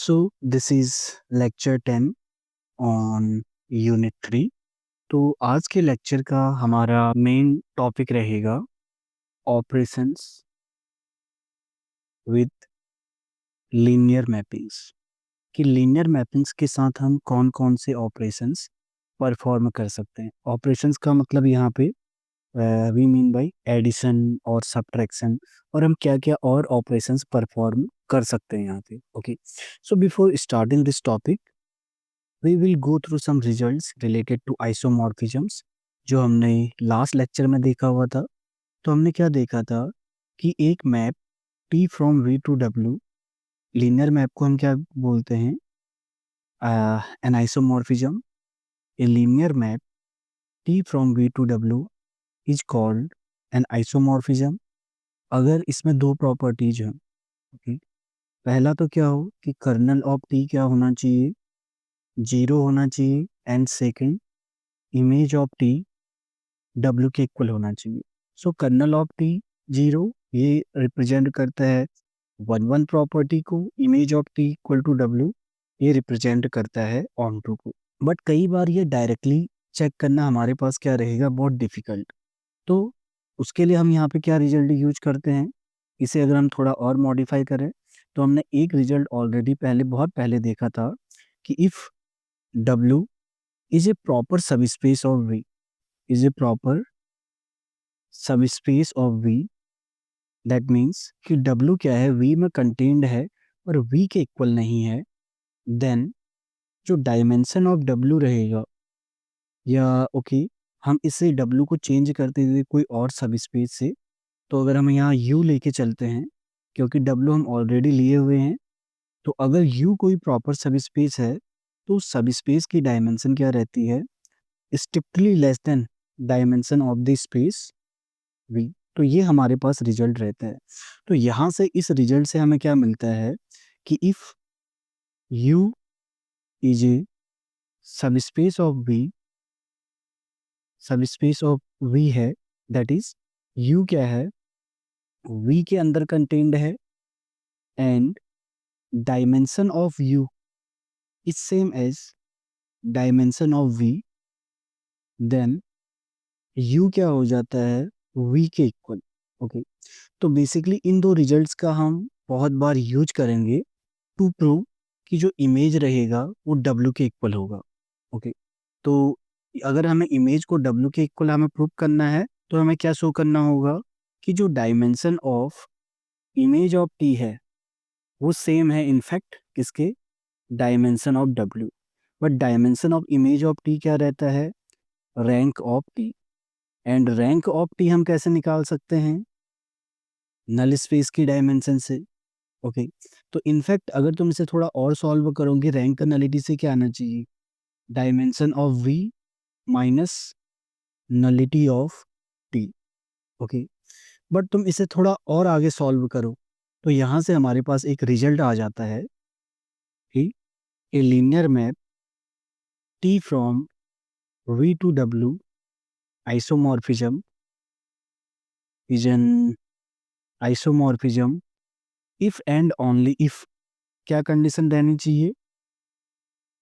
So this is lecture 10 on unit 3। तो आज के लेक्चर का हमारा मेन टॉपिक रहेगा ऑपरेशंस विद लीनियर मैपिंग्स। कि लीनियर मैपिंग्स के साथ हम कौन कौन से ऑपरेशंस परफॉर्म कर सकते हैं। ऑपरेशंस का मतलब यहाँ पे वी मीन बाय एडिशन और सब्ट्रैक्शन, और हम क्या क्या और ऑपरेशंस परफॉर्म कर सकते हैं यहाँ पे। Okay, so before starting this topic we will go through some results related to isomorphisms जो हमने लास्ट लेक्चर में देखा हुआ था। तो हमने क्या देखा था कि एक map T from V to W, linear map को हम क्या बोलते हैं, an isomorphism. A linear map T from V to W is called an isomorphism अगर इसमें दो प्रॉपर्टीज हैं। okay? पहला तो क्या हो कि कर्नल ऑफ T क्या होना चाहिए, जीरो होना चाहिए, and second image of T W के इक्वल होना चाहिए। So kernel of T zero ये रिप्रेजेंट करता है वन वन प्रॉपर्टी को, image of T equal to W ये रिप्रेजेंट करता है ऑन टू को। बट कई बार ये डायरेक्टली चेक करना हमारे पास क्या रहेगा, बहुत डिफिकल्ट। तो उसके लिए हम यहाँ पे क्या रिजल्ट यूज करते हैं, इसे अगर हम थोड़ा और मॉडिफाई करें तो हमने एक रिजल्ट ऑलरेडी पहले बहुत पहले देखा था कि if W is a proper subspace of V, is a proper subspace of V, that means कि W क्या है, V में कंटेन्ड है और V के इक्वल नहीं है, देन जो डायमेंशन ऑफ W रहेगा, या ओके हम इसे W को चेंज करते हुए कोई और सबस्पेस से, तो अगर हम यहाँ U लेके चलते हैं क्योंकि W हम ऑलरेडी लिए हुए हैं, तो अगर U कोई प्रॉपर सबस्पेस है तो सबस्पेस की डायमेंशन क्या रहती है, strictly less than dimension of the space V। तो ये हमारे पास रिजल्ट रहता है। तो यहाँ से इस रिजल्ट से हमें क्या मिलता है कि if U is a subspace of V, subspace of V है, दैट इज U क्या है, V के अंदर कंटेन्ड है, and dimension of U is same as dimension of V, then U क्या हो जाता है, V के इक्वल। ओके, तो बेसिकली इन दो रिजल्ट्स का हम बहुत बार यूज करेंगे टू प्रूव कि जो इमेज रहेगा वो W के इक्वल होगा। ओके, तो अगर हमें इमेज को W के इक्वल हमें प्रूव करना है तो हमें क्या शो करना होगा कि जो dimension of image of T है वो सेम है इनफैक्ट किसके, dimension of W। But dimension of image of T क्या रहता है, rank of T। And rank of T हम कैसे निकाल सकते हैं, नल स्पेस की डायमेंशन से। ओके, तो इनफैक्ट अगर तुम इसे थोड़ा और सॉल्व करोगे रैंक का नलिटी से क्या आना चाहिए, dimension of V minus nullity of T। Okay, but तुम इसे थोड़ा और आगे सॉल्व करो तो यहाँ से हमारे पास एक रिजल्ट आ जाता है कि a linear map T from V to W isomorphism is an isomorphism if and only if, क्या कंडीशन रहनी चाहिए,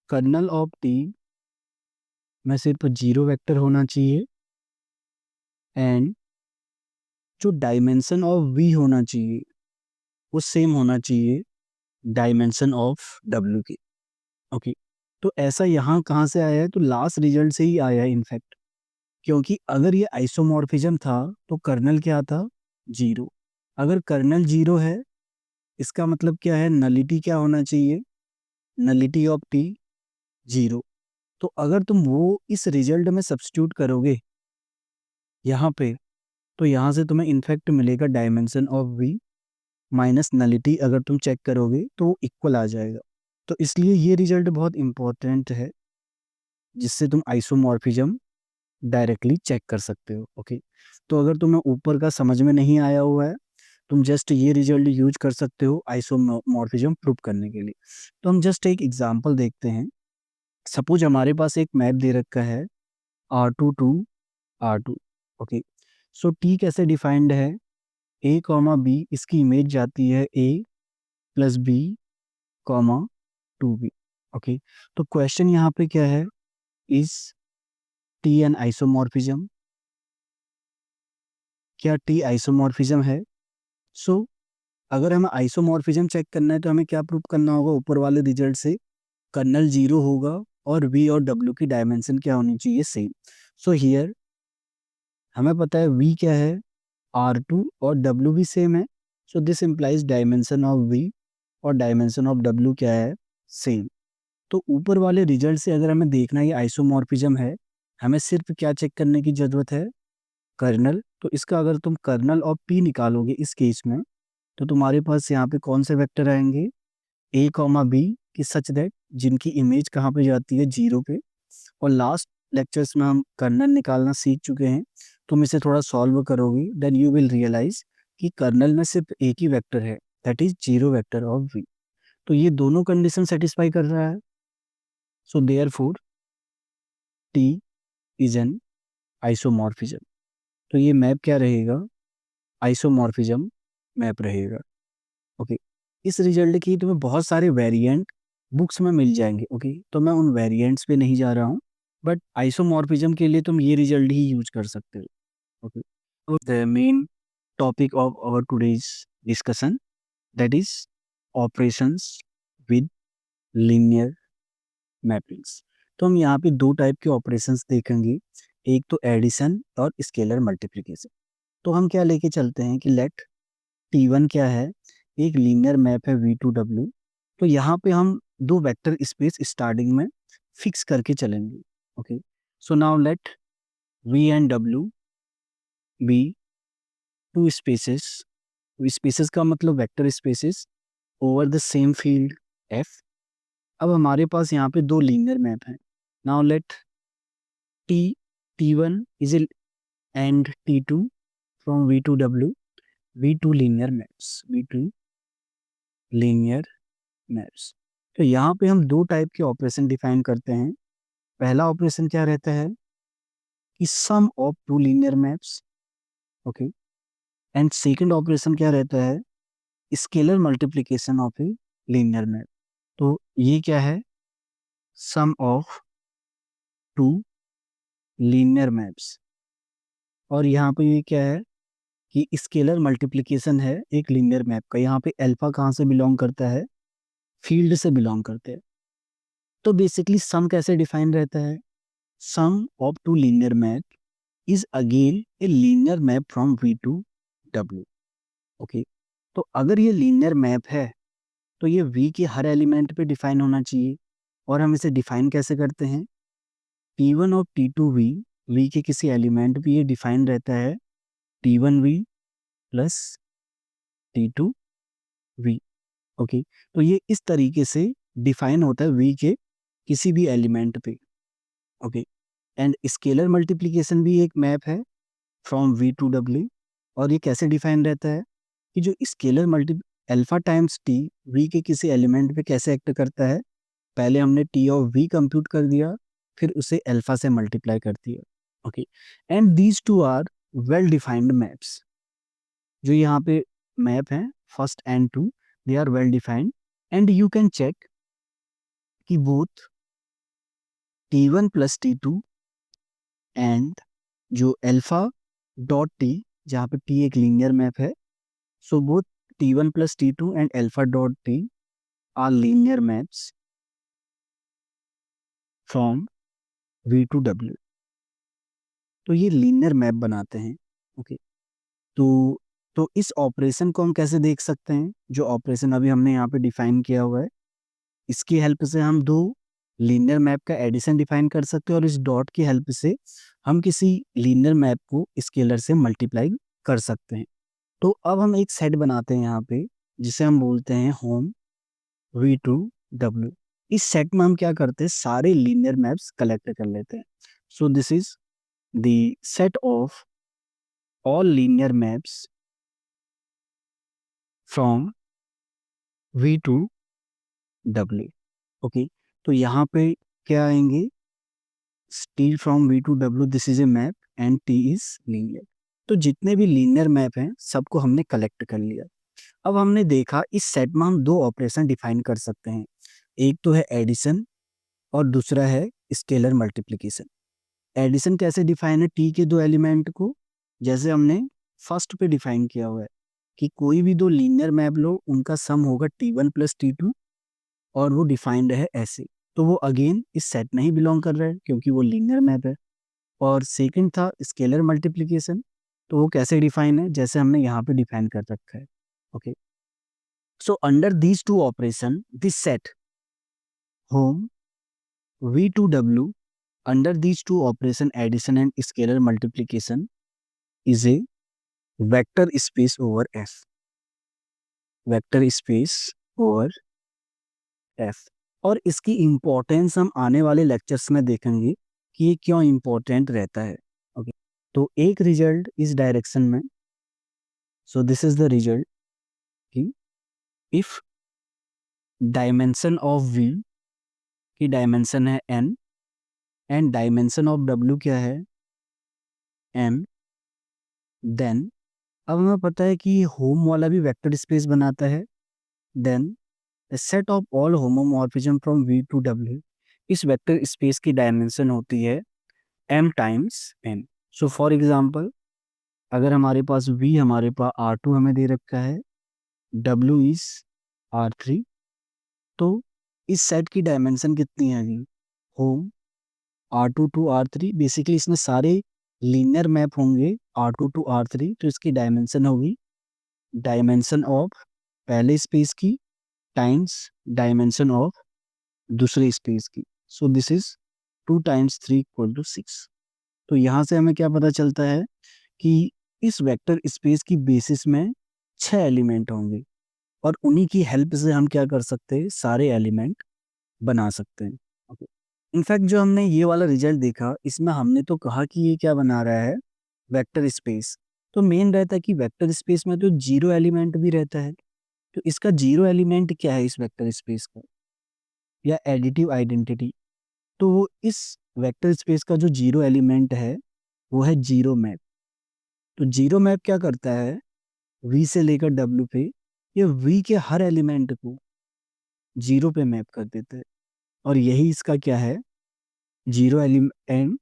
कर्नल ऑफ T में सिर्फ जीरो वेक्टर होना चाहिए, एंड जो डायमेंशन ऑफ V होना चाहिए वो सेम होना चाहिए डायमेंशन ऑफ W की। ओके, तो ऐसा यहाँ कहाँ से आया है, तो लास्ट रिजल्ट से ही आया है इनफैक्ट, क्योंकि अगर ये आइसोमॉर्फिज्म था तो कर्नल क्या था, जीरो। अगर कर्नल जीरो है इसका मतलब क्या है, नलिटी क्या होना चाहिए, नलिटी ऑफ T जीरो। तो अगर तुम वो इस रिजल्ट में सब्स्टिट्यूट करोगे यहाँ पे, तो यहाँ से तुम्हें इनफैक्ट मिलेगा dimension of V minus nullity, अगर तुम चेक करोगे तो इक्वल आ जाएगा। तो इसलिए ये रिजल्ट बहुत इंपॉर्टेंट है जिससे तुम आइसोमॉर्फिज्म डायरेक्टली चेक कर सकते हो। ओके, तो अगर तुम्हें ऊपर का समझ में नहीं आया हुआ है तुम जस्ट ये रिजल्ट यूज कर सकते हो आइसोमॉर्फिज्म प्रूव करने के लिए। तो हम जस्ट एक एग्जांपल देखते हैं। सपोज हमारे पास एक मैप दे रखा है R2 to R2। Okay, so T कैसे डिफाइंड है, A कॉमा B, इसकी इमेज जाती है A plus B comma 2v। Okay, तो क्वेश्चन यहाँ पे क्या है, इज टी एन आइसोमॉर्फिज्म, क्या टी आइसोमॉर्फिज्म है? सो अगर हमें आइसोमॉर्फिज्म चेक करना है तो हमें क्या प्रूव करना होगा, ऊपर वाले रिजल्ट से कर्नल जीरो होगा और v और w की डायमेंशन क्या होनी चाहिए, सेम। सो हियर हमें पता है v क्या है, r2, और w भी सेम है। So this implies dimension of v और डायमेंशन ऑफ w क्या है, सेम। तो ऊपर वाले रिजल्ट से अगर हमें देखना है ये आइसोमॉर्फिज्म है, हमें सिर्फ क्या चेक करने की जरूरत है, कर्नल। तो इसका अगर तुम कर्नल ऑफ p निकालोगे इस केस में, तो तुम्हारे पास यहाँ पे कौन से वेक्टर आएंगे, a कॉमा बी, की सच दैट जिनकी इमेज कहाँ पे जाती है, जीरो पे। और लास्ट लेक्चर्स में हम कर्नल निकालना सीख चुके हैं। तुम इसे थोड़ा सॉल्व करोगे, देन यू विल रियलाइज कि कर्नल में सिर्फ एक ही वेक्टर है, that is zero vector of v। तो ये दोनों कंडीशन सेटिस्फाई कर रहा है। So therefore t is an isomorphism. तो ये मैप क्या रहेगा, आइसोमॉर्फिज्म मैप रहेगा। ओके, इस रिजल्ट की तुम्हें बहुत सारे वेरिएंट बुक्स में मिल जाएंगे। ओके, तो मैं उन वेरिएंट्स पे नहीं जा रहा हूँ, बट आइसोमॉर्फिज्म के लिए तुम ये रिजल्ट ही यूज कर सकते हो। ओके, तो the main topic of our today's discussion, that is operations with linear mappings. तो हम यहाँ पे दो टाइप के ऑपरेशंस देखेंगे, एक तो एडिशन और स्केलर मल्टीप्लिकेशन। तो हम क्या लेके चलते हैं कि लेट T1 क्या है, एक लीनियर मैप है V2W। तो यहाँ पे हम दो वेक्टर स्पेस स्टार्टिंग में फिक्स करके चलेंगे। Okay, so now let V and W be two spaces, spaces का मतलब vector spaces over the same field F। अब हमारे पास यहाँ पे दो लीनियर मैप हैं। Now let T T1 is and T2 from V2W, V2 linear maps, V2 linear maps. तो यहाँ पे हम दो टाइप के ऑपरेशन डिफाइन करते हैं। पहला ऑपरेशन क्या रहता है कि sum of two linear maps. Okay, and second operation क्या रहता है, scalar multiplication of a linear map. तो ये क्या है, sum of two linear maps. और यहाँ पे ये क्या है कि स्केलर मल्टीप्लिकेशन है एक लीनियर मैप का। यहाँ पे अल्फा कहाँ से बिलोंग करता है, फील्ड से बिलोंग करते हैं। तो बेसिकली सम कैसे डिफाइन रहता है, sum of two linear map is again a linear map from V to W। Okay, तो अगर ये लीनियर मैप है तो ये V के हर एलिमेंट पे डिफाइन होना चाहिए। और हम इसे डिफाइन कैसे करते हैं, T1 और T2V, V के किसी एलिमेंट पे ये डिफाइन रहता है T1V प्लस T2V। ओके, तो ये इस तरीके से डिफाइन होता है V के किसी भी एलिमेंट पे। ओके, एंड स्केलर मल्टीप्लिकेशन भी एक मैप है फ्रॉम V टू W। और ये कैसे डिफाइन रहता है कि जो scalar multi alpha times T V के किसी एलिमेंट पे कैसे एक्ट करता है, पहले हमने T ऑफ V कंप्यूट कर दिया, फिर उसे अल्फा से मल्टीप्लाई कर दिया। Okay, and these two are well defined maps. जो यहाँ पे मैप हैं first and two, they are well defined and you can check कि both T1 plus T2 and जो अल्फा डॉट टी, जहाँ पे टी एक लीनियर मैप है, so both T1 plus T2 and alpha dot T are linear maps from V to W। तो ये linear map बनाते हैं। ओके, तो इस ऑपरेशन को हम कैसे देख सकते हैं, जो ऑपरेशन अभी हमने यहाँ पे डिफाइन किया हुआ है, इसकी हेल्प से हम दो लीनियर मैप का एडिशन डिफाइन कर सकते हैं और इस डॉट की हेल्प से हम किसी लीनियर मैप को स्केलर से मल्टीप्लाई कर सकते हैं। तो अब हम एक सेट बनाते हैं यहाँ पे, जिसे हम बोलते हैं होम V2W। इस सेट में हम क्या करते हैं, सारे लीनियर मैप्स कलेक्ट कर लेते हैं। सो this is the set of all linear maps from V2W। Okay, तो यहाँ पे क्या आएंगे, T from V2W, this is a map and T is linear. तो जितने भी लीनियर मैप हैं सबको हमने कलेक्ट कर लिया। अब हमने देखा इस सेट में हम दो ऑपरेशन डिफाइन कर सकते हैं, एक तो है एडिशन और दूसरा है स्केलर मल्टीप्लिकेशन। एडिशन कैसे डिफाइन है टी के दो एलिमेंट को, जैसे हमने फर्स्ट पे डिफाइन किया हुआ है कि कोई भी दो लीनियर मैप लो, उनका सम होगा T1 प्लस T2, और वो डिफाइंड है ऐसे। तो वो अगेन इस सेट में ही बिलोंग कर रहा है क्योंकि वो लीनियर मैप है। और सेकंड था स्केलर मल्टीप्लिकेशन, तो वो कैसे डिफाइन है, जैसे हमने यहाँ पे डिफाइन कर रखा है। Okay, so under these two operation this set home V2W under these two operation addition and scalar multiplication is a vector space over F, vector space over F। और इसकी इम्पोर्टेंस हम आने वाले लेक्चर्स में देखेंगे कि ये क्यों इम्पोर्टेंट रहता है। ओके, तो एक रिजल्ट इस डायरेक्शन में, सो दिस इज द रिजल्ट कि इफ डायमेंशन ऑफ V की डायमेंशन है n and dimension of W क्या है m, देन अब हमें पता है कि होम वाला भी वेक्टर स्पेस बनाता है। Then the set of all homomorphism from V to W, इस वेक्टर स्पेस की डायमेंशन होती है m times n। So for example, अगर हमारे पास V हमारे पास R2 हमें दे रखा है, W इज R3, तो इस सेट की डायमेंशन कितनी है home R2 to R3, basically इसमें सारे लीनियर मैप होंगे R2 टू R3, तो इसकी डायमेंशन होगी डायमेंशन ऑफ पहले स्पेस की टाइम्स डायमेंशन ऑफ दूसरे स्पेस की। So this is 2 times 3 equal to 6। तो यहाँ से हमें क्या पता चलता है कि इस वेक्टर स्पेस की बेसिस में 6 एलिमेंट होंगे और उन्हीं की हेल्प से हम क्या कर सकते हैं, सारे एलिमेंट बना सकते हैं। ओके, इनफैक्ट जो हमने ये वाला रिजल्ट देखा, इसमें हमने तो कहा कि ये क्या बना रहा है, वेक्टर स्पेस। तो मेन रहता है कि वेक्टर स्पेस में तो 0 एलिमेंट भी रहता है, तो इसका 0 एलिमेंट क्या है इस वेक्टर स्पेस का, या एडिटिव आइडेंटिटी। तो वो इस वेक्टर स्पेस का जो 0 एलिमेंट है वो है जीरो मैप। तो जीरो मैप क्या करता है, V से लेकर W पे, ये V के हर एलिमेंट को 0 पे मैप कर देता है, और यही इसका क्या है, 0 एलिमेंट,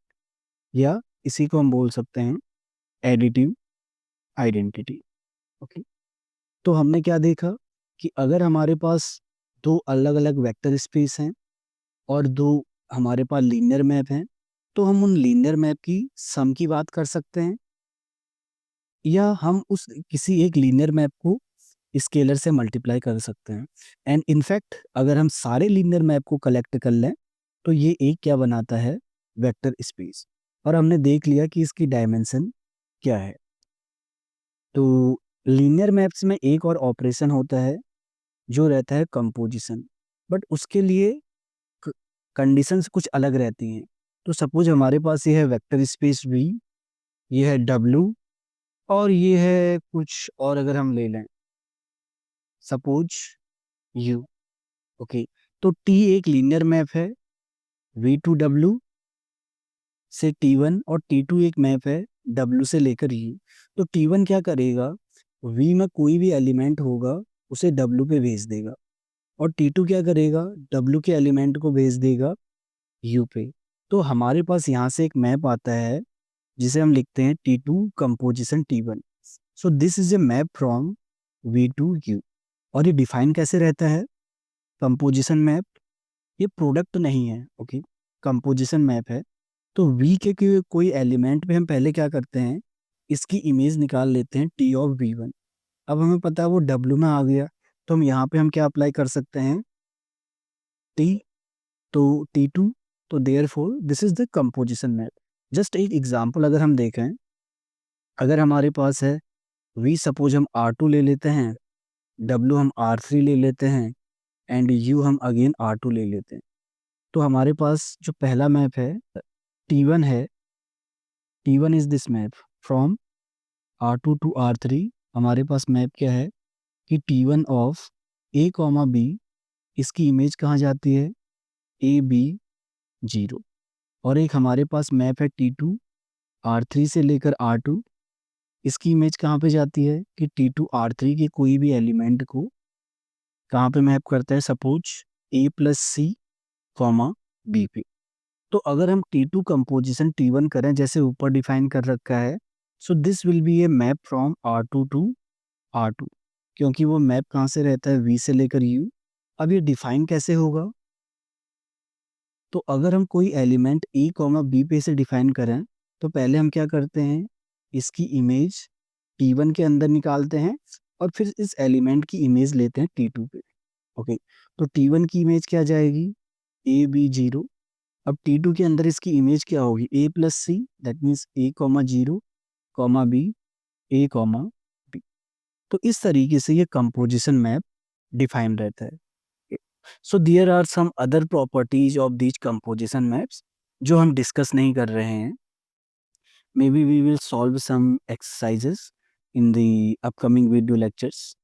या इसी को हम बोल सकते हैं एडिटिव आइडेंटिटी। ओके, तो हमने क्या देखा कि अगर हमारे पास दो अलग अलग वेक्टर स्पेस हैं और दो हमारे पास लीनियर मैप हैं, तो हम उन लीनियर मैप की सम की बात कर सकते हैं, या हम उस किसी एक लीनियर मैप को स्केलर से मल्टीप्लाई कर सकते हैं। एंड इनफैक्ट अगर हम सारे लीनियर मैप को कलेक्ट कर लें तो ये एक क्या बनाता है, वेक्टर स्पेस। और हमने देख लिया कि इसकी डायमेंशन क्या है। तो लीनियर मैप्स में एक और ऑपरेशन होता है जो रहता है कंपोजिशन, बट उसके लिए कंडीशंस कुछ अलग रहती हैं। तो सपोज हमारे पास ये है वेक्टर स्पेस V, ये है W, और ये है कुछ और अगर हम ले लें सपोज U। ओके, तो T एक लीनियर मैप है V2W से T1, और T2 एक मैप है W से लेकर U। तो T1 क्या करेगा, V में कोई भी एलिमेंट होगा उसे W पे भेज देगा, और T2 क्या करेगा, W के एलिमेंट को भेज देगा U पे। तो हमारे पास यहाँ से एक मैप आता है जिसे हम लिखते हैं T2 composition T1। So this is a map from V to U। और ये डिफाइन कैसे रहता है, कंपोजिशन मैप, ये प्रोडक्ट नहीं है। ओके, कंपोजिशन मैप है। तो V के कोई एलिमेंट पे हम पहले क्या करते हैं, इसकी इमेज निकाल लेते हैं T ऑफ V1। अब हमें पता है वो W में आ गया, तो हम यहाँ पे हम क्या अप्लाई कर सकते हैं, T, तो T2, तो therefore this is the composition map. Just एक एग्जांपल अगर हम देखें, अगर हमारे पास है V, सपोज हम R2 ले लेते हैं, W हम R3 ले लेते हैं, एंड U हम अगेन R2 ले लेते हैं, तो हमारे पास जो पहला मैप है T1 है, T1 is this map from R2 to R3। हमारे पास मैप क्या है कि T1 of A comma B, इसकी इमेज कहाँ जाती है, AB 0। और एक हमारे पास मैप है T2 R3 से लेकर R2, इसकी इमेज कहाँ पे जाती है कि T2 R3 के कोई भी एलिमेंट को कहाँ पे मैप करता है, सपोज ए प्लस सी कॉमा बी पे। तो अगर हम T2 कंपोजिशन T1 करें जैसे ऊपर डिफाइन कर रखा है, so this will be a map from R2 to R2, क्योंकि वो मैप कहाँ से रहता है, V से लेकर U। अब ये डिफाइन कैसे होगा, तो अगर हम कोई एलिमेंट ए कॉमा बी पे से डिफाइन करें, तो पहले हम क्या करते हैं, इसकी इमेज T1 के अंदर निकालते हैं और फिर इस एलिमेंट की इमेज लेते हैं T2 पे। ओके, तो T1 की इमेज क्या जाएगी, ए बी जीरो। अब T2 के अंदर इसकी इमेज क्या होगी, A plus C, that means A comma zero comma B, A comma B. तो इस तरीके से ये कंपोजिशन मैप डिफाइन रहता है। So there are some other properties of these composition maps जो हम डिस्कस नहीं कर रहे हैं। May be we will solve some exercises in the upcoming video lectures.